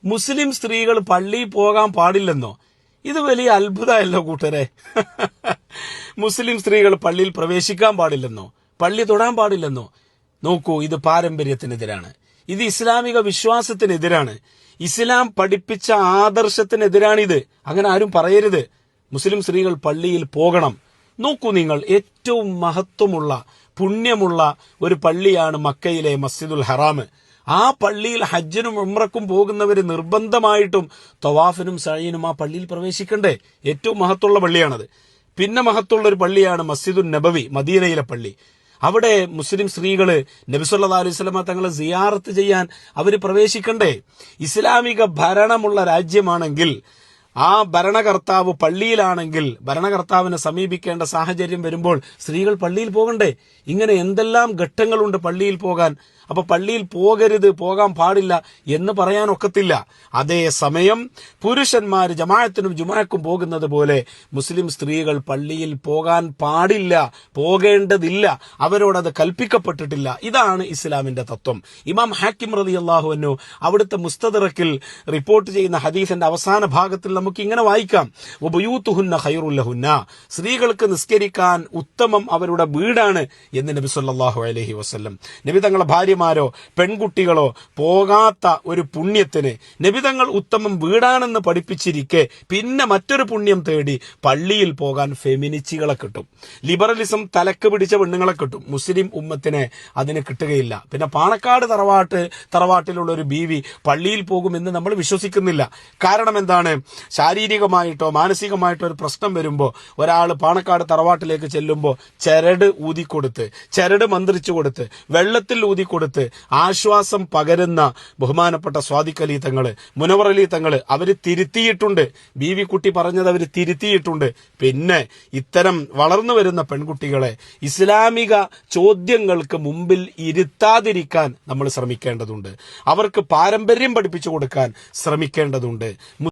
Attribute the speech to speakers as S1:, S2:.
S1: മുസ്ലിം സ്ത്രീകൾ പള്ളിയിൽ പോകാൻ പാടില്ലെന്നോ? ഇത് വലിയ അത്ഭുതമല്ലോ കൂട്ടരെ. മുസ്ലിം സ്ത്രീകൾ പള്ളിയിൽ പ്രവേശിക്കാൻ പാടില്ലെന്നോ, പള്ളി തൊടാൻ പാടില്ലെന്നോ? നോക്കൂ, ഇത് പാരമ്പര്യത്തിനെതിരാണ്, ഇത് ഇസ്ലാമിക വിശ്വാസത്തിനെതിരാണ്, ഇസ്ലാം പഠിപ്പിച്ച ആദർശത്തിനെതിരാണിത്. അങ്ങനെ ആരും പറയരുത്. മുസ്ലിം സ്ത്രീകൾ പള്ളിയിൽ പോകണം. നോക്കൂ നിങ്ങൾ, ഏറ്റവും മഹത്വമുള്ള പുണ്യമുള്ള ഒരു പള്ളിയാണ് മക്കയിലെ മസ്ജിദുൽ ഹറാം. ആ പള്ളിയിൽ ഹജ്ജിനും ഉംറക്കും പോകുന്നവര് നിർബന്ധമായിട്ടും തവാഫിനും സഅയിനും ആ പള്ളിയിൽ പ്രവേശിക്കണ്ടേ? ഏറ്റവും മഹത്വമുള്ള പള്ളിയാണത്. പിന്നെ മഹത്വമുള്ള ഒരു പള്ളിയാണ് മസ്ജിദുൻ നബവി, മദീനയിലെ പള്ളി. അവിടെ മുസ്ലിം സ്ത്രീകള് നബി സല്ലല്ലാഹു അലൈഹി വസല്ലമ തങ്ങളെ സിയാറത്ത് ചെയ്യാൻ അവര് പ്രവേശിക്കണ്ടേ? ഇസ്ലാമിക ഭരണമുള്ള രാജ്യമാണെങ്കിൽ, ആ ഭരണകർത്താവ് പള്ളിയിലാണെങ്കിൽ ഭരണകർത്താവിനെ സമീപിക്കേണ്ട സാഹചര്യം വരുമ്പോൾ സ്ത്രീകൾ പള്ളിയിൽ പോകണ്ടേ? ഇങ്ങനെ എന്തെല്ലാം ഘട്ടങ്ങളുണ്ട് പള്ളിയിൽ പോകാൻ. അപ്പൊ പള്ളിയിൽ പോകരുത്, പോകാൻ പാടില്ല എന്ന് പറയാൻ ഒക്കത്തില്ല. അതേസമയം പുരുഷന്മാർ ജമാഅത്തിനും ജുമാഅക്കും പോകുന്നത് പോലെ മുസ്ലിം സ്ത്രീകൾ പള്ളിയിൽ പോകാൻ പാടില്ല, പോകേണ്ടതില്ല, അവരോടത് കൽപ്പിക്കപ്പെട്ടിട്ടില്ല. ഇതാണ് ഇസ്ലാമിന്റെ തത്വം. ഇമാം ഹാക്കിം റളിയല്ലാഹു അൻഹു അവിടുത്തെ മുസ്തദറക്കിൽ റിപ്പോർട്ട് ചെയ്യുന്ന ഹദീസിന്റെ അവസാന ഭാഗത്തിൽ നമുക്ക് ഇങ്ങനെ വായിക്കാം: വബയൂതുഹുന്ന ഖൈറുൽ ലഹുന്ന, സ്ത്രീകൾക്ക് നിസ്കരിക്കാൻ ഉത്തമം അവരുടെ വീടാണ് എന്ന് നബി സല്ലല്ലാഹു അലൈഹി വസല്ലം. നബി തങ്ങളുടെ ഭാര്യമാരോ പെൺകുട്ടികളോ പോകാത്ത ഒരു പുണ്യത്തിന് നബി തങ്ങൾ ഉത്തമം വീടാണെന്ന് പഠിപ്പിച്ചിരിക്കെ പിന്നെ മറ്റൊരു പുണ്യം തേടി പള്ളിയിൽ പോകാൻ ഫെമിനിസ്റ്റുകളെ കിട്ടും, ലിബറലിസം തലക്ക് പിടിച്ച പെണ്ണുങ്ങളെ കിട്ടും. മുസ്ലിം ഉമ്മത്തിനെ അതിന് കിട്ടുകയില്ല. പിന്നെ പാണക്കാട് തറവാട്ടിലുള്ള ഒരു ബീവി പള്ളിയിൽ പോകുമെന്ന് നമ്മൾ വിശ്വസിക്കുന്നില്ല. കാരണം എന്താണ്? ശാരീരികമായിട്ടോ മാനസികമായിട്ടോ ഒരു പ്രശ്നം വരുമ്പോൾ ഒരാൾ പാണക്കാട് തറവാട്ടിലേക്ക് ചെല്ലുമ്പോൾ ചരട് ഊതിക്കൊടുത്ത്, ചരട് മന്ത്രിച്ചു കൊടുത്ത്, വെള്ളത്തിൽ ഊതിക്കൊടുത്ത് ആശ്വാസം പകരുന്ന ബഹുമാനപ്പെട്ട സ്വാദിഖ് അലി തങ്ങള്, മുനവർ അലി തങ്ങള് അവര് തിരുത്തിയിട്ടുണ്ട്. ബീവി കുട്ടി പറഞ്ഞത് അവര് തിരുത്തിയിട്ടുണ്ട്. പിന്നെ ഇത്തരം വളർന്നു വരുന്ന പെൺകുട്ടികളെ ഇസ്ലാമിക ചോദ്യങ്ങൾക്ക് മുമ്പിൽ ഇരുത്താതിരിക്കാൻ നമ്മൾ ശ്രമിക്കേണ്ടതുണ്ട്. അവർക്ക് പാരമ്പര്യം പഠിപ്പിച്ചു കൊടുക്കാൻ ശ്രമിക്കേണ്ടതുണ്ട്.